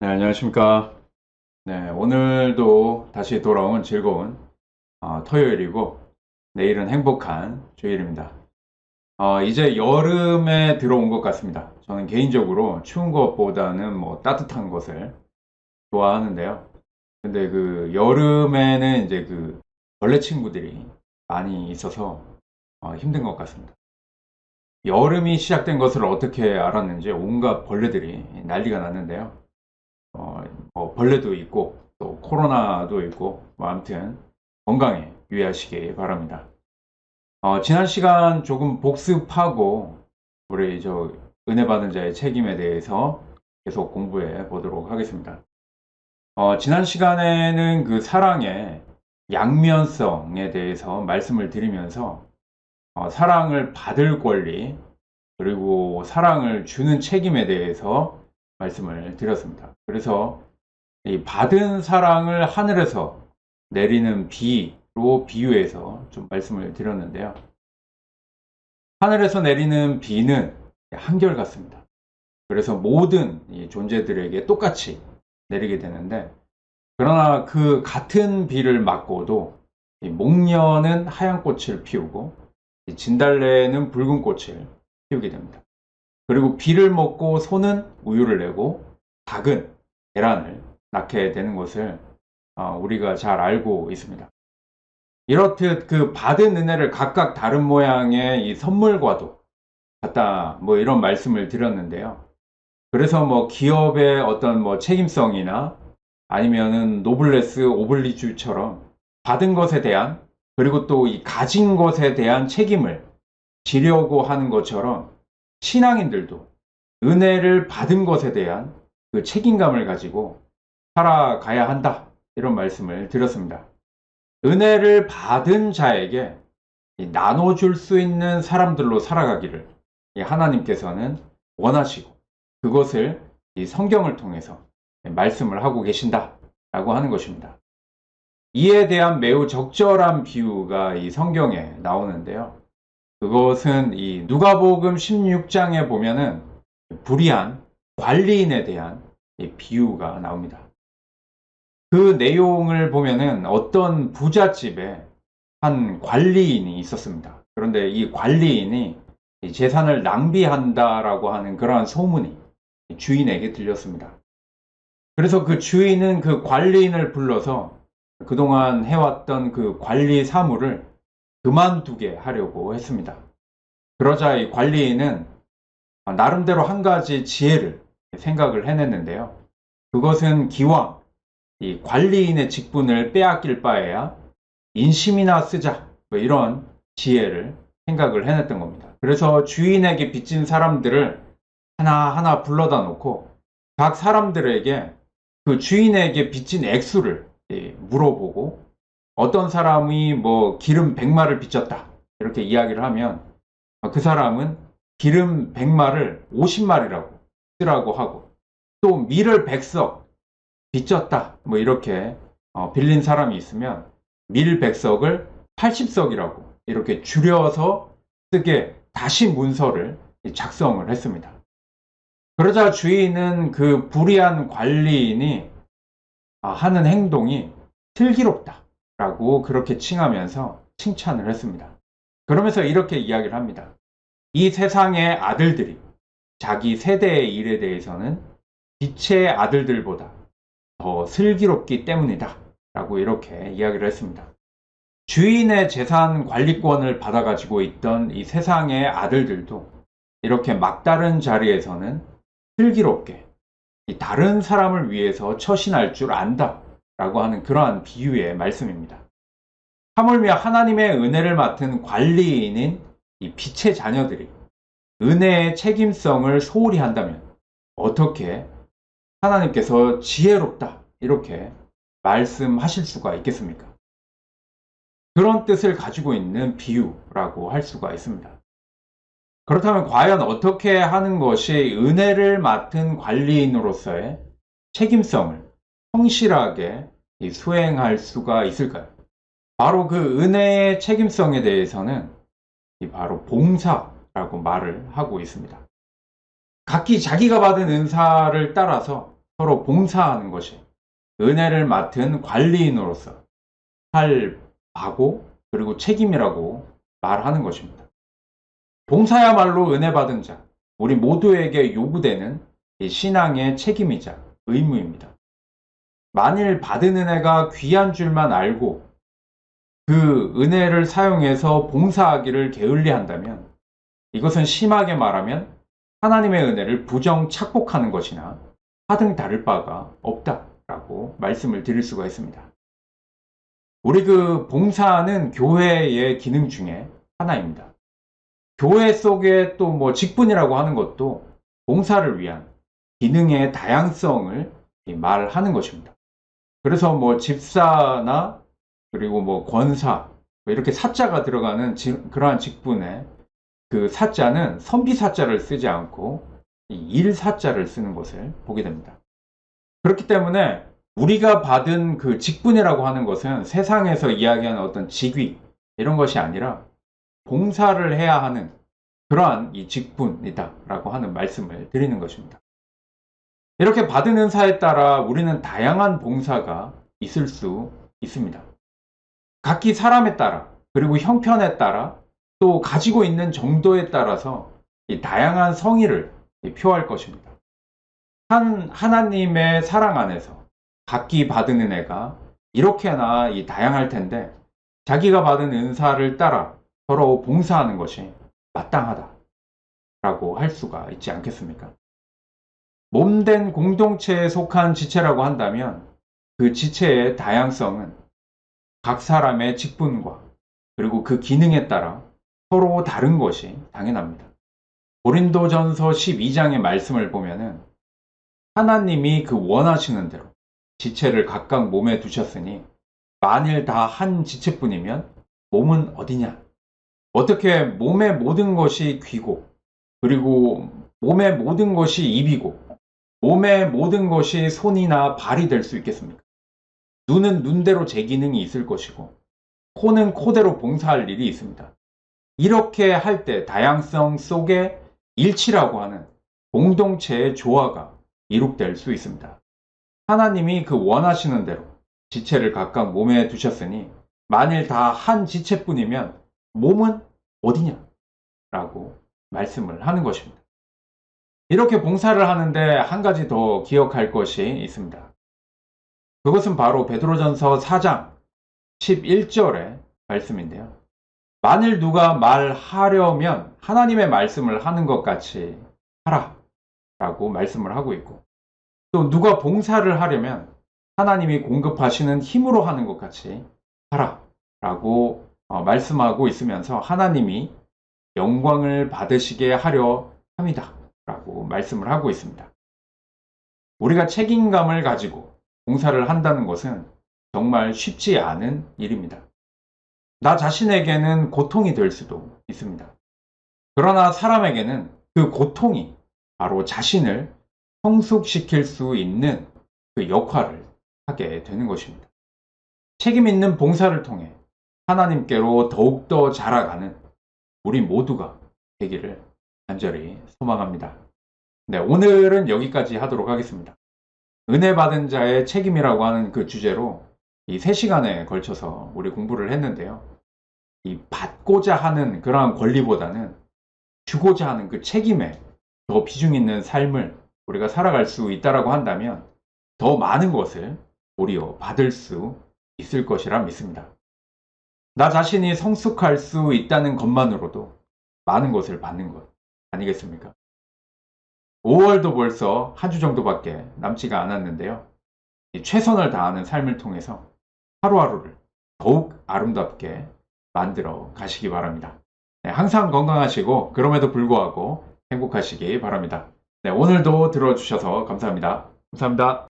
네, 안녕하십니까. 네, 오늘도 다시 돌아온 즐거운 토요일이고, 내일은 행복한 주일입니다. 이제 여름에 들어온 것 같습니다. 저는 개인적으로 추운 것보다는 뭐 따뜻한 것을 좋아하는데요. 근데 그 여름에는 이제 그 벌레 친구들이 많이 있어서 힘든 것 같습니다. 여름이 시작된 것을 어떻게 알았는지 온갖 벌레들이 난리가 났는데요. 어, 뭐 벌레도 있고 또 코로나도 있고 뭐 아무튼 건강에 유의하시기 바랍니다. 지난 시간 조금 복습하고 우리 저 은혜 받은 자의 책임에 대해서 계속 공부해 보도록 하겠습니다. 지난 시간에는 그 사랑의 양면성에 대해서 말씀을 드리면서 사랑을 받을 권리 그리고 사랑을 주는 책임에 대해서 말씀을 드렸습니다. 그래서 이 받은 사랑을 하늘에서 내리는 비로 비유해서 좀 말씀을 드렸는데요. 하늘에서 내리는 비는 한결같습니다. 그래서 모든 이 존재들에게 똑같이 내리게 되는데, 그러나 그 같은 비를 맞고도 이 목련은 하얀 꽃을 피우고 이 진달래는 붉은 꽃을 피우게 됩니다. 그리고 비를 먹고 소는 우유를 내고 닭은 계란을 낳게 되는 것을 우리가 잘 알고 있습니다. 이렇듯 그 받은 은혜를 각각 다른 모양의 이 선물과도 같다, 뭐 이런 말씀을 드렸는데요. 그래서 뭐 기업의 어떤 뭐 책임성이나 아니면은 노블레스 오블리주처럼 받은 것에 대한 그리고 또 이 가진 것에 대한 책임을 지려고 하는 것처럼 신앙인들도 은혜를 받은 것에 대한 그 책임감을 가지고 살아가야 한다. 이런 말씀을 드렸습니다. 은혜를 받은 자에게 나눠줄 수 있는 사람들로 살아가기를 하나님께서는 원하시고 그것을 이 성경을 통해서 말씀을 하고 계신다라고 하는 것입니다. 이에 대한 매우 적절한 비유가 이 성경에 나오는데요. 그것은 이 누가복음 16장에 보면은 불의한 관리인에 대한 비유가 나옵니다. 그 내용을 보면은 어떤 부잣집에 한 관리인이 있었습니다. 그런데 이 관리인이 재산을 낭비한다라고 하는 그러한 소문이 주인에게 들렸습니다. 그래서 그 주인은 그 관리인을 불러서 그동안 해왔던 그 관리 사무를 그만두게 하려고 했습니다. 그러자 이 관리인은 나름대로 한 가지 지혜를 생각을 해냈는데요. 그것은 기왕 이 관리인의 직분을 빼앗길 바에야 인심이나 쓰자, 뭐 이런 지혜를 생각을 해냈던 겁니다. 그래서 주인에게 빚진 사람들을 하나하나 불러다 놓고 각 사람들에게 그 주인에게 빚진 액수를 물어보고 어떤 사람이 뭐 기름 100마를 빚졌다 이렇게 이야기를 하면 그 사람은 기름 100마를 50마리라고 쓰라고 하고 또 밀을 100석 빚졌다 뭐 이렇게 빌린 사람이 있으면 밀 100석을 80석이라고 이렇게 줄여서 쓰게 다시 문서를 작성을 했습니다. 그러자 주인은 그 불의한 관리인이 하는 행동이 슬기롭다라고 그렇게 칭하면서 칭찬을 했습니다. 그러면서 이렇게 이야기를 합니다. 이 세상의 아들들이 자기 세대의 일에 대해서는 빛의 아들들보다 더 슬기롭기 때문이다 라고 이렇게 이야기를 했습니다. 주인의 재산 관리권을 받아가지고 있던 이 세상의 아들들도 이렇게 막다른 자리에서는 슬기롭게 다른 사람을 위해서 처신할 줄 안다 라고 하는 그러한 비유의 말씀입니다. 하물며 하나님의 은혜를 맡은 관리인인 이 빛의 자녀들이 은혜의 책임성을 소홀히 한다면 어떻게 하나님께서 지혜롭다 이렇게 말씀하실 수가 있겠습니까? 그런 뜻을 가지고 있는 비유라고 할 수가 있습니다. 그렇다면 과연 어떻게 하는 것이 은혜를 맡은 관리인으로서의 책임성을 성실하게 수행할 수가 있을까요? 바로 그 은혜의 책임성에 대해서는 바로 봉사라고 말을 하고 있습니다. 각기 자기가 받은 은사를 따라서 서로 봉사하는 것이 은혜를 맡은 관리인으로서 할 바고 그리고 책임이라고 말하는 것입니다. 봉사야말로 은혜 받은 자, 우리 모두에게 요구되는 이 신앙의 책임이자 의무입니다. 만일 받은 은혜가 귀한 줄만 알고 그 은혜를 사용해서 봉사하기를 게을리한다면 이것은 심하게 말하면 하나님의 은혜를 부정 착복하는 것이나 하등 다를 바가 없다라고 말씀을 드릴 수가 있습니다. 우리 그 봉사는 교회의 기능 중에 하나입니다. 교회 속에 또 뭐 직분이라고 하는 것도 봉사를 위한 기능의 다양성을 말하는 것입니다. 그래서 뭐 집사나 그리고 뭐 권사 이렇게 사자가 들어가는 그러한 직분에 그 사자는 선비 사자를 쓰지 않고 일 사자를 쓰는 것을 보게 됩니다. 그렇기 때문에 우리가 받은 그 직분이라고 하는 것은 세상에서 이야기하는 어떤 직위 이런 것이 아니라 봉사를 해야 하는 그러한 이 직분이다 라고 하는 말씀을 드리는 것입니다. 이렇게 받은 은사에 따라 우리는 다양한 봉사가 있을 수 있습니다. 각기 사람에 따라 그리고 형편에 따라 또 가지고 있는 정도에 따라서 이 다양한 성의를 표할 것입니다. 하나님의 사랑 안에서 각기 받은 은혜가 이렇게나 다양할 텐데 자기가 받은 은사를 따라 서로 봉사하는 것이 마땅하다라고 할 수가 있지 않겠습니까? 몸된 공동체에 속한 지체라고 한다면 그 지체의 다양성은 각 사람의 직분과 그리고 그 기능에 따라 서로 다른 것이 당연합니다. 고린도전서 12장의 말씀을 보면은 하나님이 그 원하시는 대로 지체를 각각 몸에 두셨으니 만일 다 한 지체뿐이면 몸은 어디냐? 어떻게 몸의 모든 것이 귀고 그리고 몸의 모든 것이 입이고 몸의 모든 것이 손이나 발이 될 수 있겠습니까? 눈은 눈대로 제 기능이 있을 것이고 코는 코대로 봉사할 일이 있습니다. 이렇게 할 때 다양성 속에 일치라고 하는 공동체의 조화가 이룩될 수 있습니다. 하나님이 그 원하시는 대로 지체를 각각 몸에 두셨으니 만일 다 한 지체뿐이면 몸은 어디냐? 라고 말씀을 하는 것입니다. 이렇게 봉사를 하는데 한 가지 더 기억할 것이 있습니다. 그것은 바로 베드로전서 4장 11절의 말씀인데요. 만일 누가 말하려면 하나님의 말씀을 하는 것 같이 하라 라고 말씀을 하고 있고 또 누가 봉사를 하려면 하나님이 공급하시는 힘으로 하는 것 같이 하라 라고 말씀하고 있으면서 하나님이 영광을 받으시게 하려 합니다 라고 말씀을 하고 있습니다. 우리가 책임감을 가지고 봉사를 한다는 것은 정말 쉽지 않은 일입니다. 나 자신에게는 고통이 될 수도 있습니다. 그러나 사람에게는 그 고통이 바로 자신을 성숙시킬 수 있는 그 역할을 하게 되는 것입니다. 책임 있는 봉사를 통해 하나님께로 더욱더 자라가는 우리 모두가 되기를 간절히 소망합니다. 네, 오늘은 여기까지 하도록 하겠습니다. 은혜 받은 자의 책임이라고 하는 그 주제로 이 3시간에 걸쳐서 우리 공부를 했는데요. 이 받고자 하는 그러한 권리보다는 주고자 하는 그 책임에 더 비중 있는 삶을 우리가 살아갈 수 있다라고 한다면 더 많은 것을 도리어 받을 수 있을 것이라 믿습니다. 나 자신이 성숙할 수 있다는 것만으로도 많은 것을 받는 것 아니겠습니까? 5월도 벌써 한 주 정도밖에 남지가 않았는데요. 최선을 다하는 삶을 통해서 하루하루를 더욱 아름답게 만들어 가시기 바랍니다. 네, 항상 건강하시고 그럼에도 불구하고 행복하시기 바랍니다. 네, 오늘도 들어주셔서 감사합니다. 감사합니다.